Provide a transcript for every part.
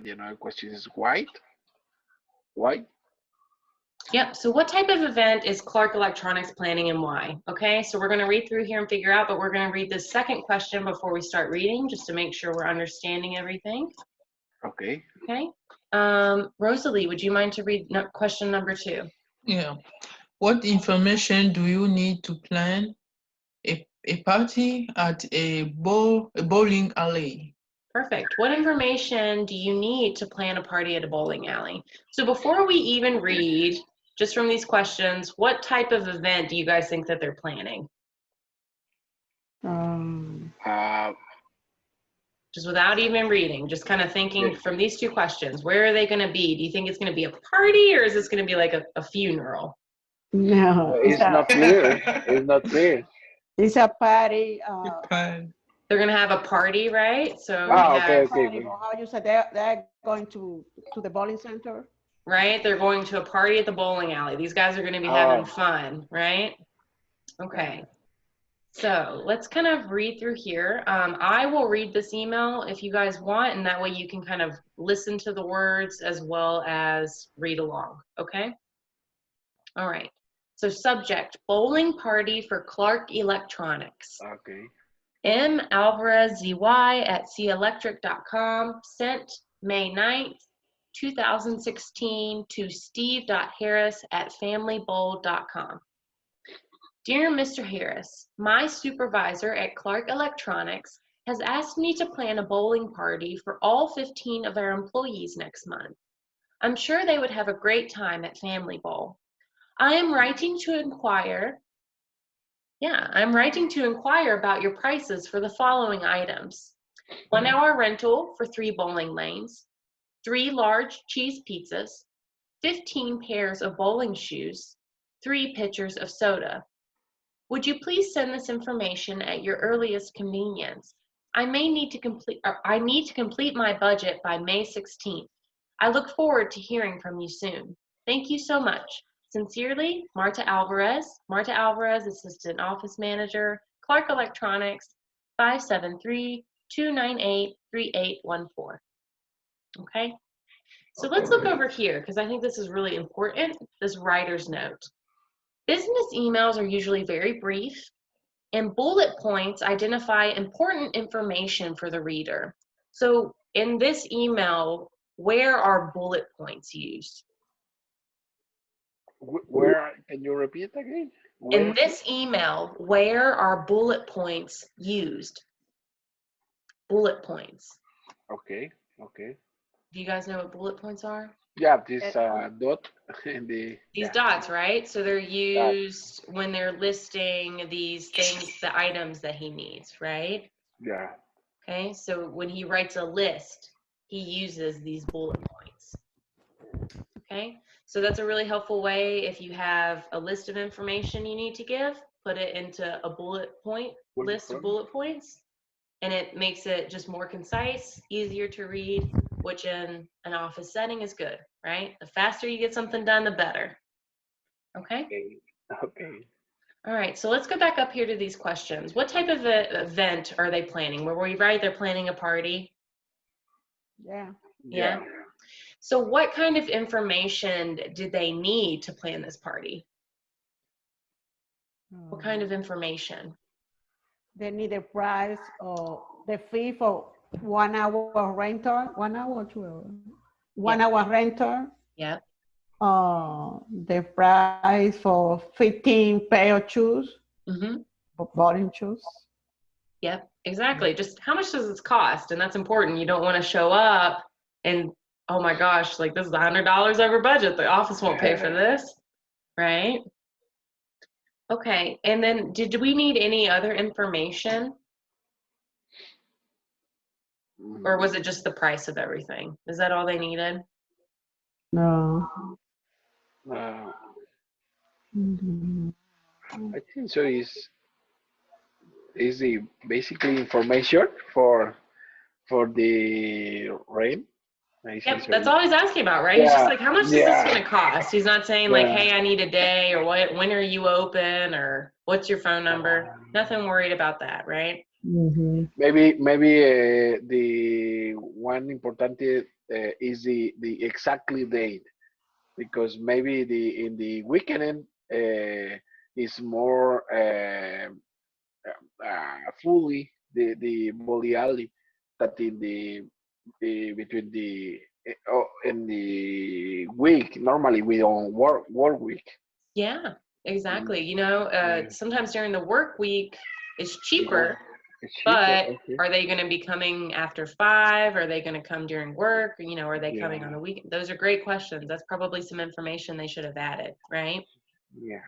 the another question is white. White. Yep, so what type of event is Clark Electronics planning and why? Okay, so we're gonna read through here and figure out, but we're gonna read this second question before we start reading, just to make sure we're understanding everything. Okay. Okay, Rosalie, would you mind to read question number 2? Yeah. What information do you need to plan a party at a bowling alley? Perfect. What information do you need to plan a party at a bowling alley? So before we even read, just from these questions, what type of event do you guys think that they're planning? Just without even reading, just kind of thinking from these 2 questions, where are they going to be? Do you think it's going to be a party, or is this going to be like a funeral? No, it's not clear. It's not clear. it's a party. They're going to have a party, right? So okay. How you said they're going to the bowling center? Right, they're going to a party at the bowling alley. These guys are going to be having fun, right? Okay. So let's kind of read through here. I will read this email if you guys want, and that way you can kind of listen to the words as well as read along, okay? All right. So subject, bowling party for Clark Electronics. Okay. M. Alvarez ZY at celectric.com, sent May 9th, 2016 to steve.harris at familybowl.com. Dear Mr. Harris, my supervisor at Clark Electronics has asked me to plan a bowling party for all 15 of our employees next month. I'm sure they would have a great time at Family Bowl. I'm writing to inquire about your prices for the following items. 1 hour rental for 3 bowling lanes, 3 large cheese pizzas, 15 pairs of bowling shoes, 3 pitchers of soda. Would you please send this information at your earliest convenience? I need to complete my budget by May 16th. I look forward to hearing from you soon. Thank you so much. Sincerely, Marta Alvarez. Marta Alvarez, Assistant Office Manager, Clark Electronics, 573-298-3814. Okay? So let's look over here, because I think this is really important, this writer's note. Business emails are usually very brief, and bullet points identify important information for the reader. So in this email, where are bullet points used? Where, can you repeat again? Where? In this email, where are bullet points used? Bullet points. Okay. Do you guys know what bullet points are? Yeah, this dot in the... These dots, right? So they're used when they're listing these things, the items that he needs, right? Yeah. Okay, so when he writes a list, he uses these bullet points. Okay, so that's a really helpful way. If you have a list of information you need to give, put it into a list of bullet points, and it makes it just more concise, easier to read, which in an office setting is good, right? The faster you get something done, the better. Okay? Okay. All right, so let's go back up here to these questions. What type of event are they planning? Were we right? They're planning a party? Yeah. So what kind of information did they need to plan this party? What kind of information? They need a price or the fee for 1 hour rental, 1 hour or 2 hours? 1 hour rental. Yep. The price for 15 pair of shoes, bowling shoes. Yep, exactly. Just how much does this cost? And that's important. You don't want to show up and, oh my gosh, like this is $100 over budget. The office won't pay for this, right? Okay, and then did we need any other information? Or was it just the price of everything? Is that all they needed? No. I think so. Is the basically information for the rent? Yep, that's all he's asking about, right? He's just like, how much is this going to cost? He's not saying like, hey, I need a day, or when are you open, or what's your phone number? Nothing worried about that, right? Mhm. Maybe the one important is the exactly date, because maybe in the weekend is more fully the Boliali that in the between the in the week normally we don't work week. Yeah, exactly. You know, Yeah. sometimes during the work week, it's Yeah, cheaper, it's cheaper. but Okay. are they going to be coming after 5? Are they going to come during work? You know, are they coming on Yeah. the weekend? Those are great questions. That's probably some information they should have added, right? Yeah.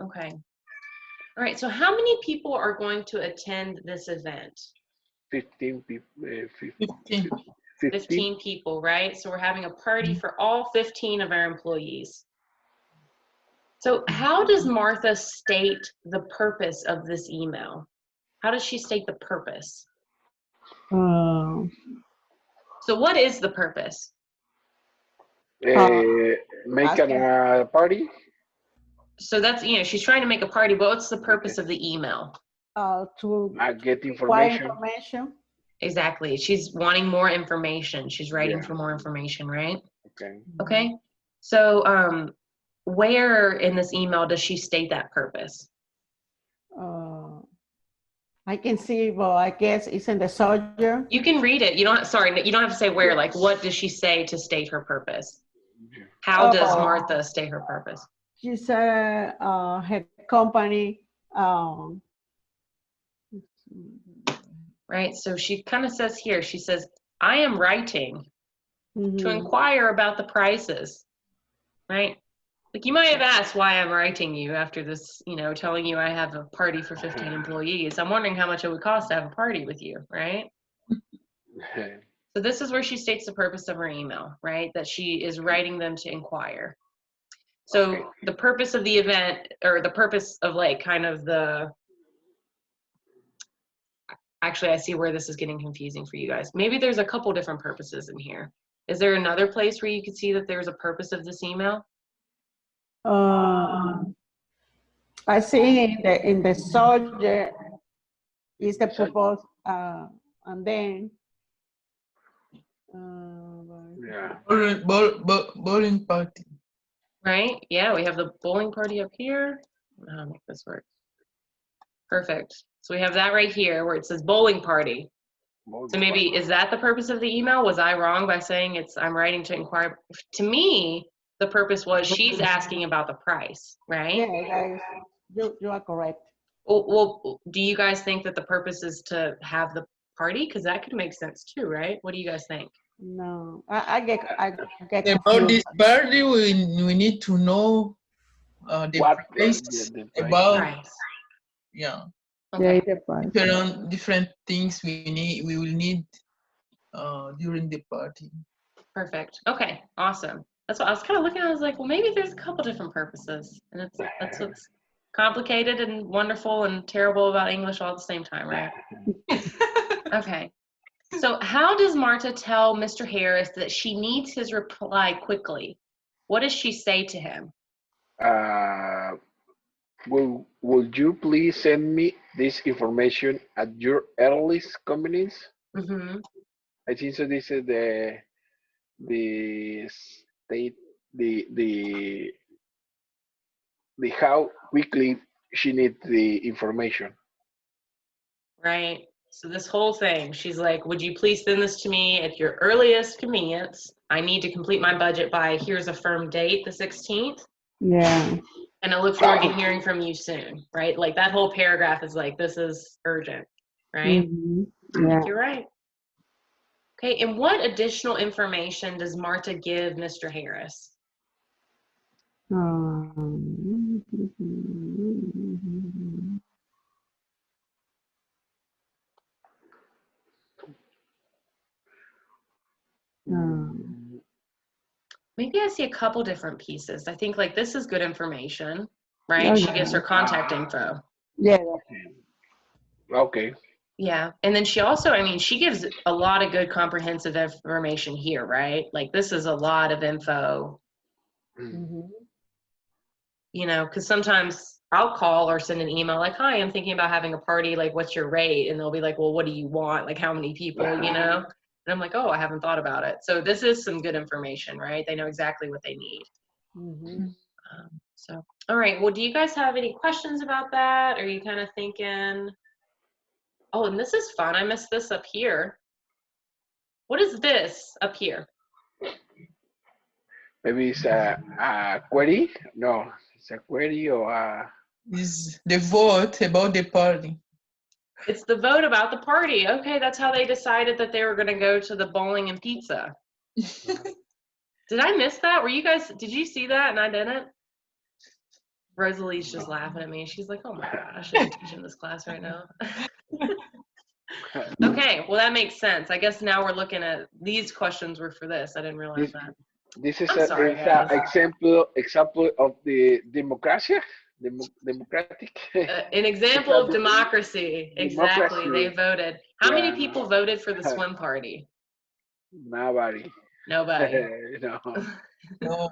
Okay. All right. So how many people are going to attend this event? 15 people. 15. 15. 15 people, right? So we're having a party for all 15 of our employees. So how does Martha state the purpose of this email? How does she state the purpose? Uh, So what is the purpose? Make a party. So that's, you know, she's trying to make a party, but what's the purpose of the email? to Get acquire information. information. Exactly. She's wanting more information. She's writing Yeah. for more information, right? Okay. Okay. So where in this email does she state that purpose? I can see, well, I guess it's in the subject. You can read it. You don't, sorry, you don't have to say where, like what does she say to state her purpose? How does Martha state her purpose? She said her company. Right. So she kind of says here, she says, I am writing to Mhm. inquire about the prices, right? Like you might have asked why I'm writing you after this, you know, telling you I have a party for 15 employees. I'm wondering how much it would cost to have a party with you, right? So this is where she states the purpose of her email, right? That she is writing them to inquire. So Okay. the purpose of the event, or the purpose of like kind of the, actually I see where this is getting confusing for you guys. Maybe there's a couple different purposes in here. Is there another place where you could see that there's a purpose of this email? I see in the subject is the purpose, and then Yeah. Bowling party. Right? Yeah, we have the bowling party up here. I don't know how to make this work. Perfect. So we have that right here where it says bowling party. So maybe, is that the purpose of the email? Was I wrong by saying I'm writing to inquire? To me, the purpose was she's asking about the price, right? yeah, guys, you are correct. Well, do you guys think that the purpose is to have the party? Because that could make sense too, right? What do you guys think? No, I get About confused. this party, we need to know the What price the price? about, Price. yeah, Okay. the price. different things we will need during the party. Perfect. Okay. Awesome. That's what I was kind of looking at. I was like, well, maybe there's a couple different purposes, and that's what's complicated and wonderful and terrible about English all at the same time, right? Okay. So how does Marta tell Mr. Harris that she needs his reply quickly? What does she say to him? Would you please send me this information at your earliest convenience? Mm-hmm. I think so. This is the state the how quickly she needs the information. Right. So this whole thing, she's like, would you please send this to me at your earliest convenience? I need to complete my budget by, here's a firm date, the 16th. Yeah. And I look forward to hearing from you soon, right? Like that whole paragraph is like, this is urgent, right? Mhm. I think Yeah. you're right. Okay, and what additional information does Marta give Mr. Harris? Maybe I see a couple different pieces. I think like this is good information, right? She gives her contact info. Yeah. Okay. Yeah, and then she also, I mean, she gives a lot of good comprehensive information here, right? Like this is a lot of info, Mhm. you know, because sometimes I'll call or send an email like, hi, I'm thinking about having a party. Like, what's your rate? And they'll be like, well, what do you want? Like, how many people, you know? And I'm like, oh, I haven't thought about it. So this is some good information, right? They know exactly what they need. Mhm. So, all right. Well, do you guys have any questions about that? Are you kind of thinking, oh, and this is fun. I missed this up here. What is this up here? Maybe it's a query. No, it's a query or Is the vote about the party. It's the vote about the party. Okay, that's how they decided that they were going to go to the bowling and pizza. Did I miss that? Were you guys, did you see that and I didn't? Rosalie's just laughing at me. She's like, oh my God, I shouldn't be teaching this class right now. Okay, well, that makes sense. I guess now we're looking at, these questions were for this. I didn't realize that. This is I'm an sorry, guys. example of the democracy, democratic. An example of democracy. Exactly. They voted. How many Yeah. people voted for the swim party? Nobody. Nobody. No. No.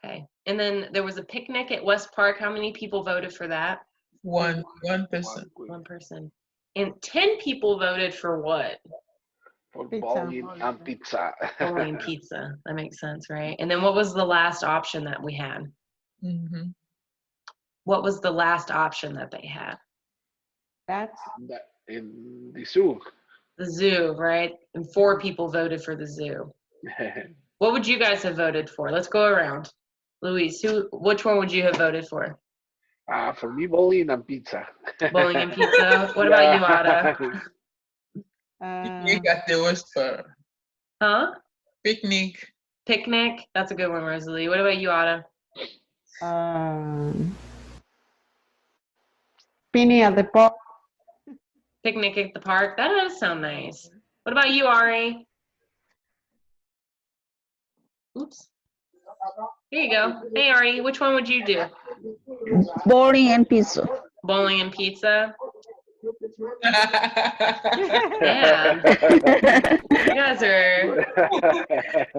Okay. And then there was a picnic at West Park. How many people voted for that? One person. One person. And 10 people voted for what? For Pizza. bowling and pizza. Bowling and pizza. That makes sense, right? And then what was the last option that we had? Mm-hmm. What was the last option that they had? That's In the zoo. The zoo, right? And 4 people voted for the zoo. What would you guys have voted for? Let's go around. Luis, which one would you have voted for? For me, bowling and pizza. Bowling and pizza. What about you, Ada? Picnic at the West Park. Huh? Picnic. Picnic. That's a good one, Rosalie. What about you, Ada? Spinning at the park. Picnic at the park. That does sound nice. What about you, Ari? Oops. Here you go. Hey, Ari, which one would you do? Bowling and pizza. Bowling and pizza? Yeah. Man, you guys are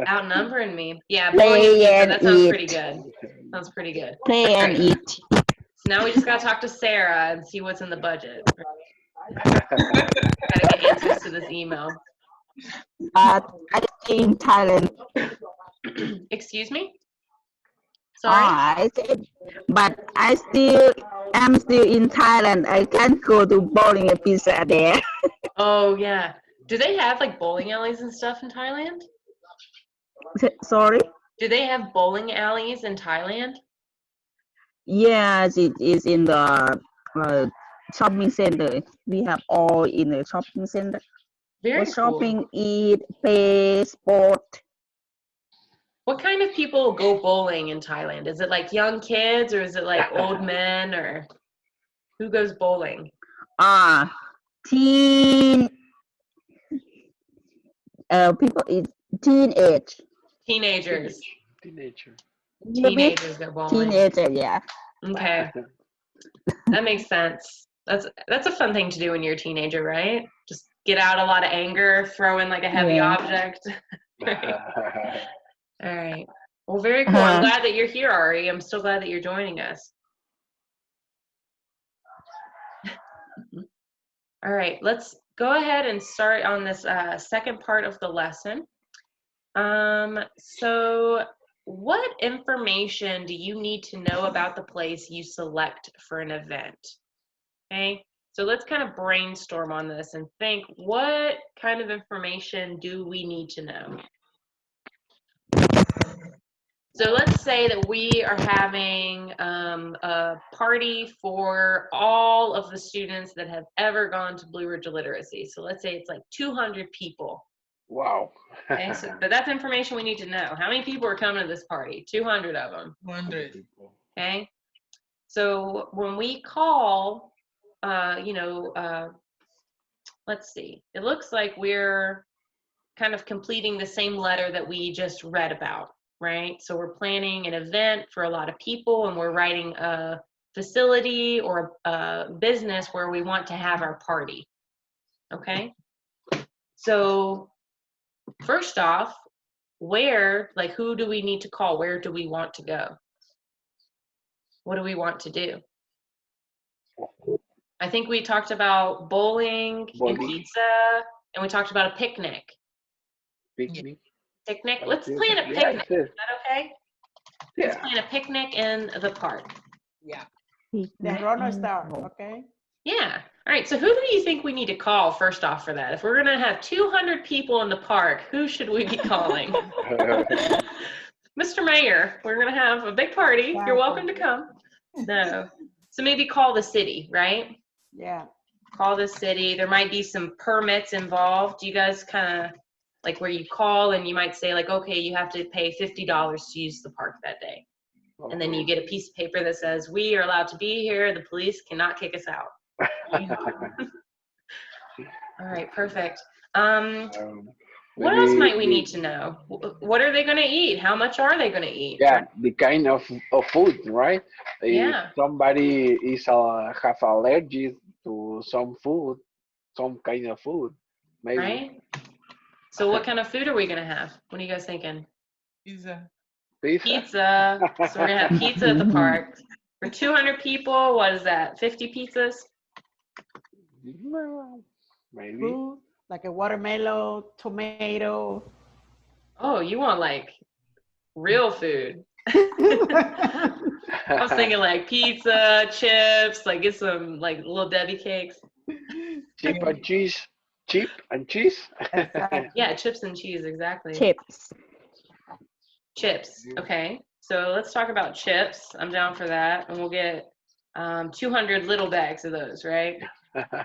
outnumbering me. Yeah, bowling and Play pizza. and That sounds pretty eat. good. Sounds pretty good. Play and Alright. eat. So now we just gotta talk to Sarah and see what's in the budget. Gotta get answers to this email. But I stay in Thailand. Excuse me? Sorry? I said, but I'm still in Thailand. I can't go to bowling and pizza there. Oh, yeah. Do they have like bowling alleys and stuff in Thailand? Sorry? Do they have bowling alleys in Thailand? Yes, it is in the shopping center. We have all in the shopping center. Very For cool. shopping, eat, play, sport. What kind of people go bowling in Thailand? Is it like young kids or is it like old men or who goes bowling? Teen people is teenage. Teenagers. Teenager. Teenagers go bowling. Teenager, yeah. Okay. That makes sense. That's a fun thing to do when you're a teenager, right? Just get out a lot of anger, throw in like a heavy Yeah. object. Right. All right. Well, very cool. I'm glad that you're here, Ari. I'm so glad that you're joining us. All right, let's go ahead and start on this second part of the lesson. So what information do you need to know about the place you select for an event? Okay, so let's kind of brainstorm on this and think, what kind of information do we need to know? So let's say that we are having a party for all of the students that have ever gone to Blue Ridge Literacy. So let's say it's like 200 people. Wow. Okay, so, but that's information we need to know. How many people are coming to this party? 200 of them. 100. Okay, so when we call, let's see. It looks like we're kind of completing the same letter that we just read about, right? So we're planning an event for a lot of people and we're writing a facility or a business where we want to have our party, okay? So first off, who do we need to call? Where do we want to go? What do we want to do? I think we talked about bowling and Bowling. pizza, and we talked about a picnic. Picnic. Picnic. Let's plan a Yeah, picnic. yes. Is that okay? Let's Yeah. plan a picnic in the park. The runner star, okay? Yeah. All right. So who do you think we need to call first off for that? If we're going to have 200 people in the park, who should we be calling? Mr. Mayor, we're going to have a big party. You're welcome to come. No. So maybe call the city, right? Yeah. Call the city. There might be some permits involved. You guys kind of like where you call and you might say like, okay, you have to pay $50 to use the park that day. And then you get a piece of paper that says, we are allowed to be here. The police cannot kick us out. All right, perfect. What else might we need to know? What are they going to eat? How much are they going to eat? Yeah, the kind of food, right? Yeah. If somebody is have allergies to some food, some kind of food, maybe. Right? So what kind of food are we going to have? What are you guys thinking? Pizza. Pizza. So we're going to have pizza at the park. For 200 people, what is that? 50 pizzas? Maybe. Food, like a watermelon, tomato. Oh, you want like real food. I was thinking like pizza, chips, like get some like little Debbie cakes. Chip and cheese. Chip and cheese. Exactly. Yeah, chips and cheese, exactly. Chips. Chips, okay. So let's talk about chips. I'm down for that. And we'll get 200 little bags of those, right?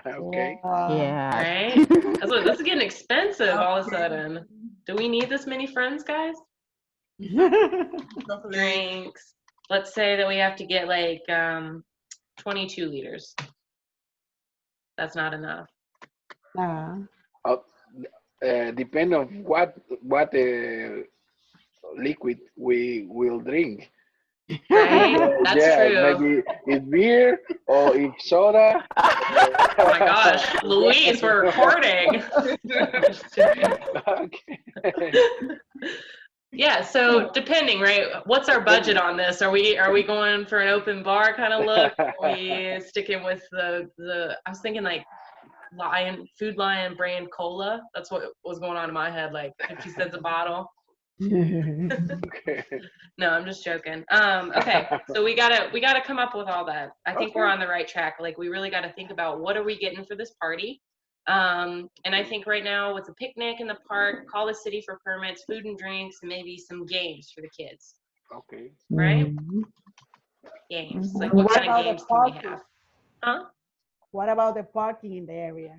Okay. Yeah. Right? This is getting expensive all of a sudden. Do we need this many friends, guys? Chocolate. Drinks. Let's say that we have to get like 22 liters. That's not enough. Depend on what liquid we will drink. Right? That's true. Maybe it's beer or it's soda. Oh my gosh, Louise, we're recording. Okay. Yeah, so depending, right? What's our budget on this? Are we going for an open bar kind of look? Are we sticking with the I was thinking like Food Lion brand cola. That's what was going on in my head, like 50 cents a bottle. Okay. No, I'm just joking. Okay, so we gotta come up with all that. I think we're on the right track. Like we really got to think about what are we getting for this party. And I think right now with a picnic in the park, call the city for permits, food and drinks, and maybe some games for the kids. Okay. Right? Games. Like what kind of games can we have? Huh? What about the parking in the area?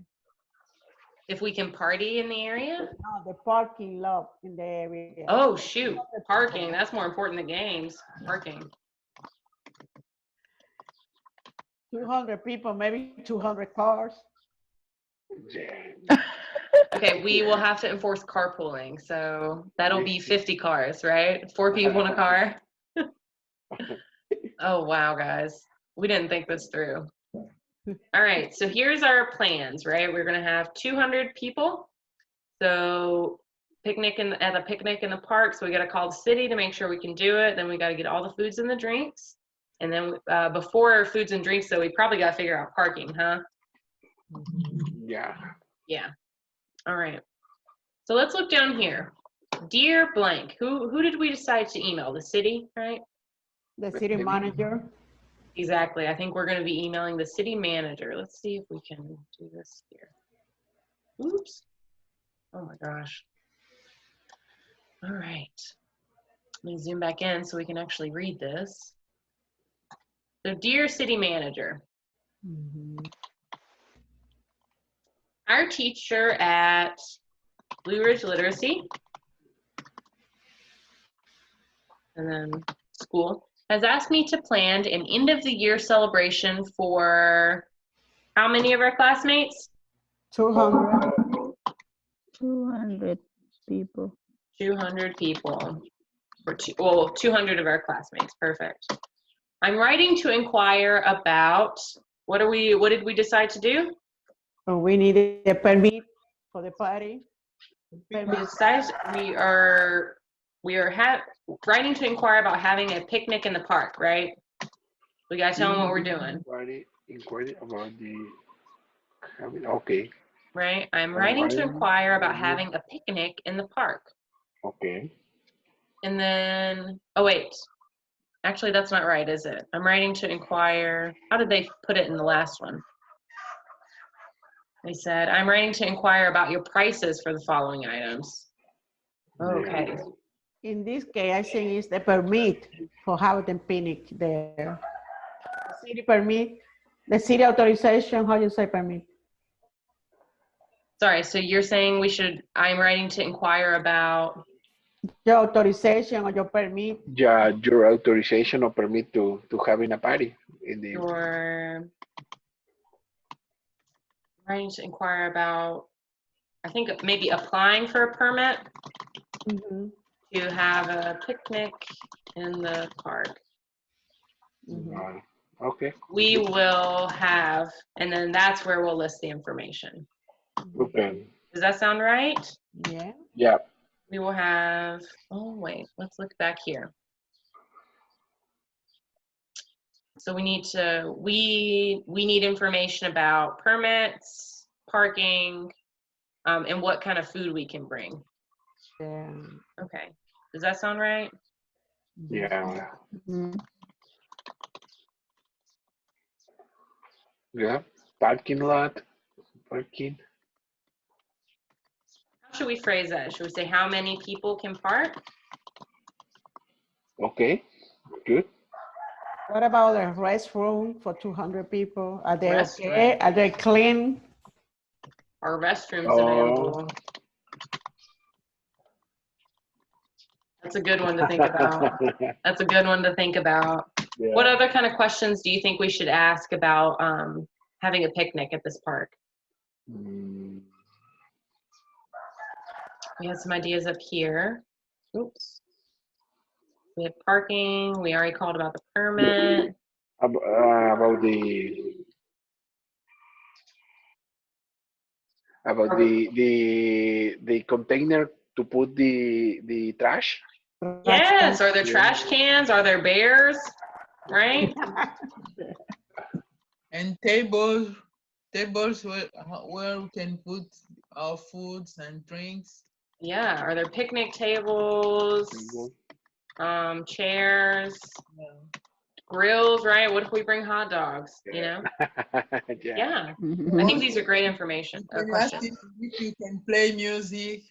If we can party in the area? No, the parking lot in the area. Oh shoot, parking. That's more important than games. Parking. 200 people, maybe 200 cars. Yeah. Okay, we will have to enforce carpooling, so that'll be 50 cars, right? 4 people in a car. Oh wow, guys, we didn't think this through. All right, so here's our plans, right? We're gonna have 200 people. So at a picnic in the park. So we gotta call the city to make sure we can do it. Then we gotta get all the foods and the drinks. And then before foods and drinks, so we probably gotta figure out parking, huh? Yeah. Yeah. All right. So let's look down here. Dear blank, who did we decide to email? The city, right? The city manager. Exactly. I think we're going to be emailing the city manager. Let's see if we can do this here. Oops. Oh my gosh. All right. Let me zoom back in so we can actually read this. So, dear city manager, our teacher at Blue Ridge Literacy and then school has asked me to plan an end of the year celebration for how many of our classmates? 200. 200 people. 200 people. Or 200 of our classmates. Perfect. I'm writing to inquire about what did we decide to do? So we needed a permit for the party. We are writing to inquire about having a picnic in the park, right? We gotta tell them what we're doing, Inquiry about the okay. right? I'm writing to inquire about having a picnic in the park. Okay. And then, oh wait, actually that's not right, is it? I'm writing to inquire, how did they put it in the last one? They said, I'm writing to inquire about your prices for the following items. Okay, In this case, I think it's the permit for having picnic there. The city permit, the city authorization, how you say permit? sorry, so you're saying we should, I'm writing to inquire about, Your authorization or your permit. Yeah, your authorization or permit to having a party in the. your, writing to inquire about, I think maybe applying for a permit Mhm, to have a picnic in the park. mhm. Okay. We will have, and then that's where we'll list the information. Okay. Does that sound right? Yeah. Yeah. We will have, oh wait, let's look back here. So we need to, we need information about permits, parking, and what kind of food we can bring. Yeah. Okay, does that sound right? Yeah. Mhm. Yeah. Parking lot. Parking. How should we phrase that? Should we say how many people can park? Okay. Good. What about the restroom for 200 people? Are they okay? Restaurant. Are they clean? Are restrooms Oh. available? That's a good one to think about. That's a good one to think about. Yeah. What other kind of questions do you think we should ask about having a picnic at this park? Mm, We have some ideas up here. Oops. We have parking. We already called about the permit. about the container to put the trash. Yes. Are there trash cans? Are there bears? Right? And tables where we can put our foods and drinks. Yeah. Are there picnic tables? Chairs? Grills, right? What if we bring hot dogs? You know? Yeah. I think these are great information. And ask if you can play music.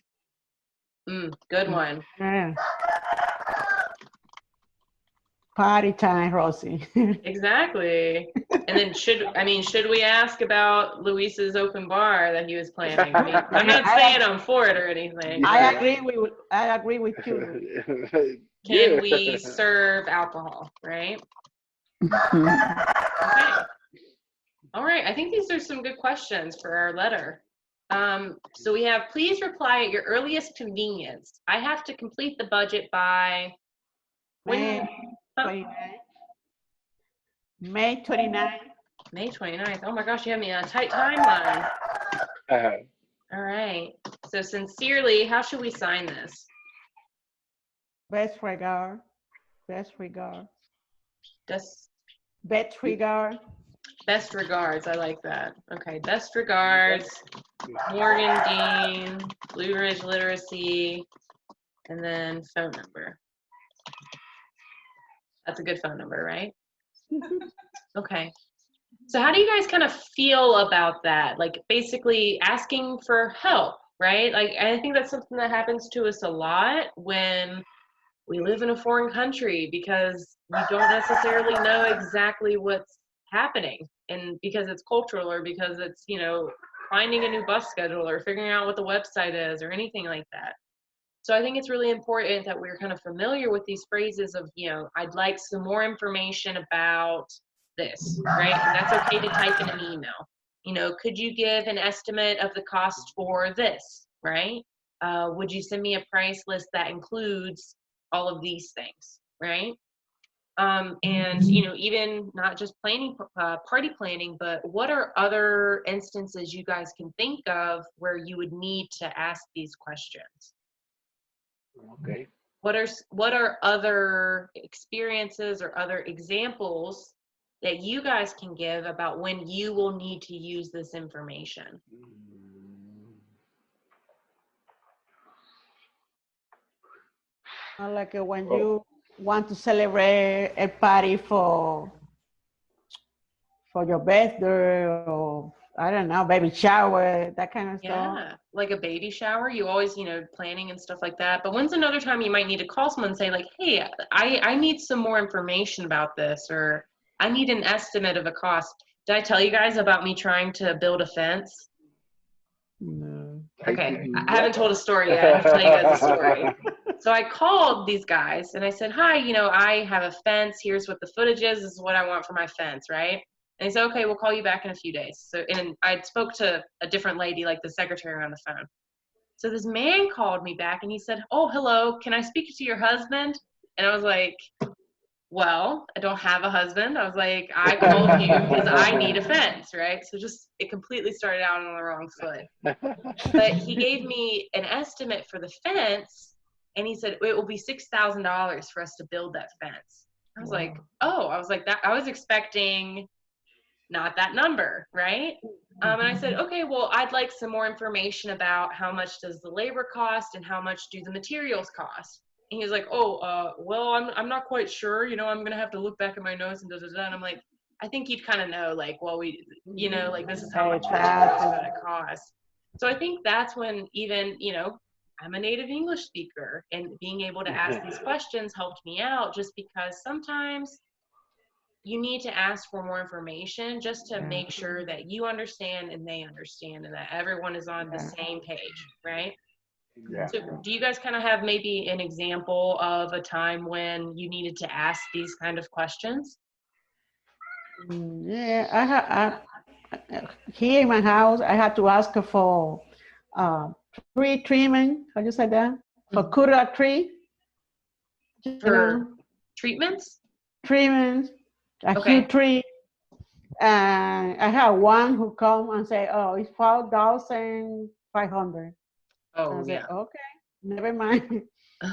Good one. Yeah. Party time, Rosie. Exactly. And then should we ask about Luis's open bar that he was planning? I mean, I'm not saying I'm for it or anything. I agree with you. Can we serve alcohol, right? Okay. All right. I think these are some good questions for our letter. So we have, please reply at your earliest convenience. I have to complete the budget by when? May 29th. May 29th. Oh my gosh, you have me on a tight timeline. All right. So sincerely, how should we sign this? Best regard. Best regard. Best regards. I like that. Okay. Best regards. Morgan Dean, Blue Ridge Literacy, and then phone number. That's a good phone number, right? Okay. So how do you guys kind of feel about that? Like basically asking for help, right? Like I think that's something that happens to us a lot when we live in a foreign country because we don't necessarily know exactly what's happening, and because it's cultural or because it's, you know, finding a new bus schedule or figuring out what the website is or anything like that. So I think it's really important that we're kind of familiar with these phrases of, you know, I'd like some more information about this, right? And that's okay to type in an email. You know, could you give an estimate of the cost for this, right? Would you send me a price list that includes all of these things, right? And, you know, even not just planning, party planning, but what are other instances you guys can think of where you would need to ask these questions? Okay. What are other experiences or other examples that you guys can give about when you will need to use this information? Like when Oh. you want to celebrate a party for your birthday, or I don't know, baby shower, that kind of stuff. Yeah, like a baby shower, you always, planning and stuff like that. But when's another time you might need to call someone and say like, hey, I need some more information about this, or I need an estimate of a cost. Did I tell you guys about me trying to build a fence? No. Okay, I haven't told a story yet. I have to tell you guys a story. So I called these guys and I said, hi, I have a fence. Here's what the footage is. This is what I want for my fence, right? And they said, okay, we'll call you back in a few days. So, and I spoke to a different lady, like the secretary on the phone. So this man called me back and he said, oh, hello, can I speak to your husband? And I was like, well, I don't have a husband. I was like, I called you because I need a fence, right? So just, it completely started out on the wrong foot. But he gave me an estimate for the fence, and he said it will be $6,000 for us to build that fence. I was like, oh, that I was expecting not that number, right? And I said, okay, well, I'd like some more information about how much does the labor cost and how much do the materials cost. And he was like, oh, well, I'm not quite sure. I'm gonna have to look back at my notes and da da da. And I'm like, I think you'd kind of know, like, well, we, like this is how much it's gonna cost. So I think that's when even, I'm a native English speaker, and being able to ask these questions helped me out, just because sometimes you need to ask for more information just to make sure that you understand and they understand and that everyone is on the same page, right? Yeah. So do you guys kind of have maybe an example of a time when you needed to ask these kind of questions? Yeah, here in my house, I had to ask for tree trimming. How do you say that? For Kura tree. For treatments? Trimming, a huge tree. And I had one who come and say, oh, it's 4,500. Oh, I said, yeah. okay, never mind.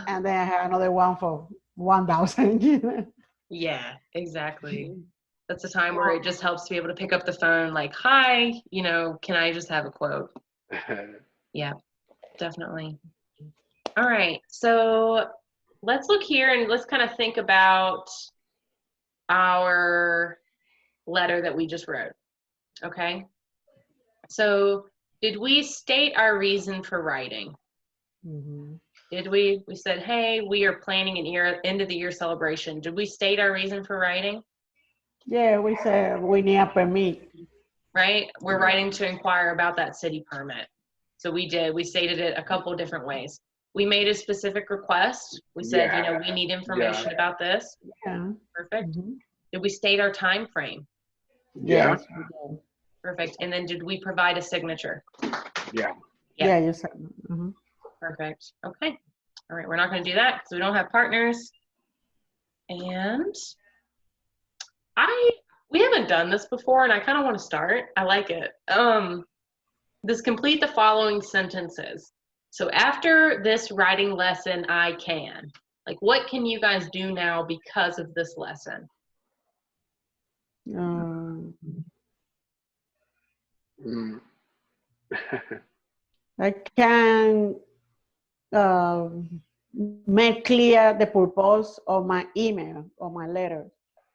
And then I had another one for 1,000. Yeah, exactly. That's a time where it just helps to be able to pick up the phone, like, hi, can I just have a quote? Yeah, definitely. All right, so let's look here and let's kind of think about our letter that we just wrote, okay? So did we state our reason for writing? Did we? We said, hey, we are planning an end of the year celebration. Did we state our reason for writing? Yeah, we said we need a permit. Right? We're writing to inquire about that city permit. So we did. We stated it a couple of different ways. We made a specific request. We said, we need information about this. Yeah. Perfect. Did we state our time frame? Yes. Perfect. And then did we provide a signature? Yeah. Yeah, you said. Perfect. Okay. All right. We're not going to do that because we don't have partners. And we haven't done this before, and I kind of want to start. I like it. This complete the following sentences. So after this writing lesson, I can. Like, what can you guys do now because of this lesson? I can make clear the purpose of my email or my letter.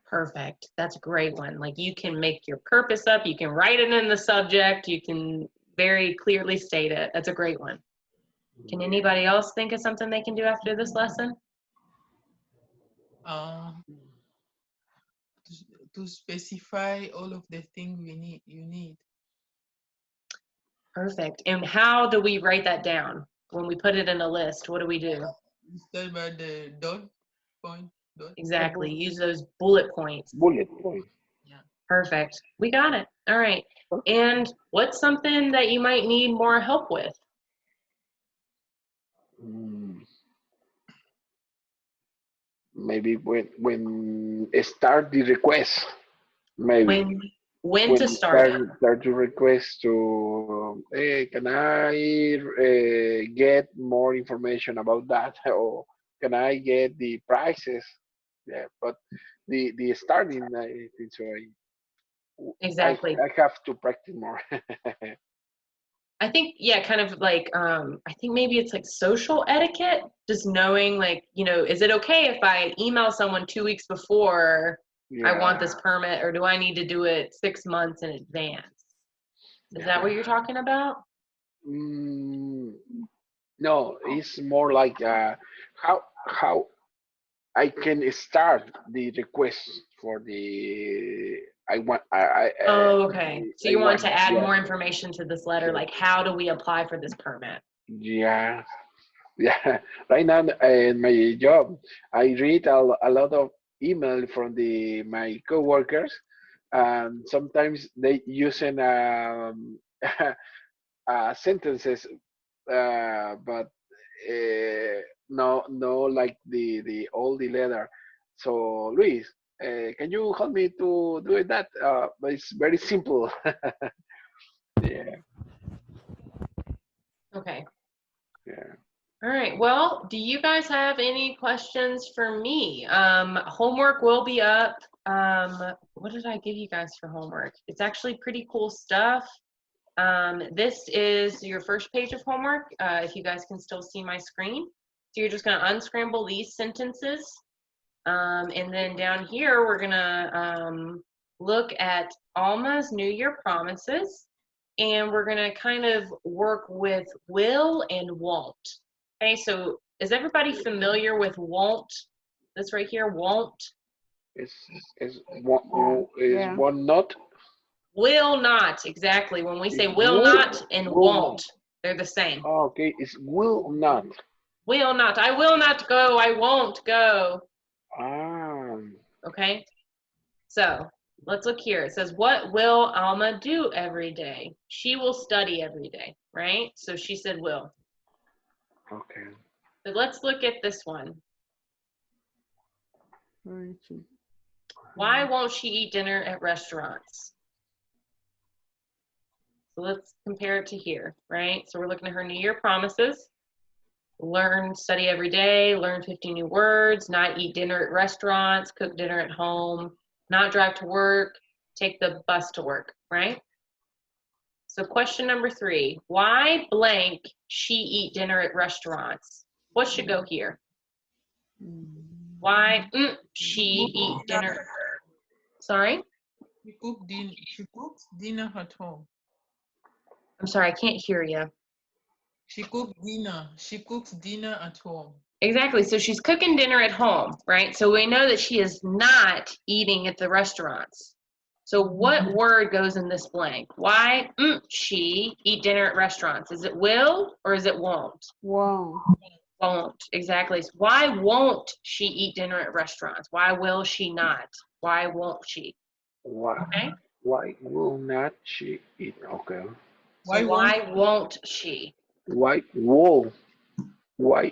Perfect. That's a great one. Like, you can make your purpose up. You can write it in the subject. You can very clearly state it. That's a great one. Can anybody else think of something they can do after this lesson? To specify all of the things you need. Perfect. And how do we write that down? When we put it in a list, what do we do? Start by the dot point. Exactly. Use those bullet points. Bullet point. Yeah. Perfect. We got it. All right. And what's something that you might need more help with? Maybe when start the request. Maybe when to start the request to hey, can I get more information about that, or can I get the prices Yeah, but the starting, I think so. Exactly. I have to practice more. I think, yeah, kind of like, I think maybe it's like social etiquette, just knowing like, you know, is it okay if I email someone 2 weeks before I want this Yeah. permit, or do I need to do it 6 months in advance? Is that what you're talking about? Mm, no, it's more like how I can start the request for the I want Oh, okay. So I you want want, to add yeah, more information to this letter, like how do we apply for this permit? yeah. Yeah, right now in my job, I read a lot of email from my coworkers, and sometimes they using sentences, but no like the all the letter. So Luis, can you help me to do that? But it's very simple. Yeah, Okay. yeah. All right. Well, do you guys have any questions for me? Homework will be up. What did I give you guys for homework? It's actually pretty cool stuff. This is your first page of homework, if you guys can still see my screen. So you're just going to unscramble these sentences. And then down here, we're going to look at Alma's New Year promises. And we're going to kind of work with will and won't. Okay, so is everybody familiar with won't? This right here, won't. Is one Yeah. not? Will not, exactly. When we say It's will not and will not. won't, they're the same. Oh, okay, it's will not. Will not. I will not go. I won't go. Ah, Okay, so let's look here. It says, what will Alma do every day? She will study every day, right? So she said will. okay. So let's look at this one. Why won't she eat dinner at restaurants? So let's compare it to here, right? So we're looking at her New Year promises. Learn, study every day, learn 50 new words, not eat dinner at restaurants, cook dinner at home, not drive to work, take the bus to work, right? So question number 3, why blank she eat dinner at restaurants? What should go here? Why she eat dinner? Sorry? She cooks dinner at home. I'm sorry, I can't hear you. She cooks dinner. She cooks dinner at home. Exactly. So she's cooking dinner at home, right? So we know that she is not eating at the restaurants. So what word goes in this blank? Why she eat dinner at restaurants? Is it will or is it won't? Won't. Won't. Exactly. So why won't she eat dinner at restaurants? Why will she not? Why won't she? Why? Okay. Why will not she eat? Okay. So why won't she? Why will? Why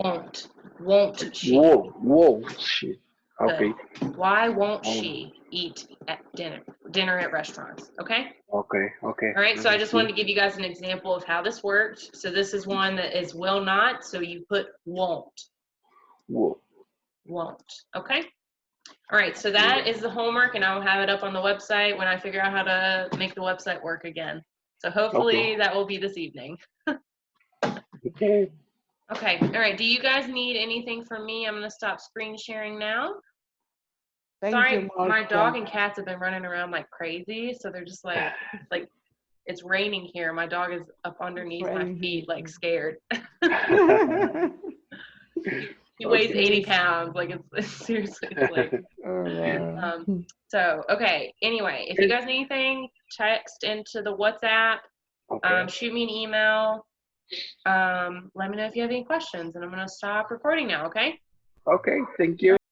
Won't she? will she? Okay. Good. Why won't she eat at dinner at restaurants? Okay. Okay. Okay. All right. So I just wanted to give you guys an example of how this works. So this is one that is will not. So you put won't. Will. Won't. Okay. All right. So that is the homework, and I'll have it up on the website when I figure out how to make the website work again. So hopefully that will be this evening. Okay. Okay. All right. Do you guys need anything from me? I'm going to stop screen sharing now. Thank Sorry, you, my Martha. dog and cats have been running around like crazy, so they're just like it's raining here. My dog is up underneath my feet, like scared. He weighs 80 pounds. Like it's seriously, it's like. So okay. Anyway, if you guys need anything, text into the WhatsApp. Okay. Shoot me an email. Let me know if you have any questions, and I'm gonna stop recording now. Okay. Okay. Thank you.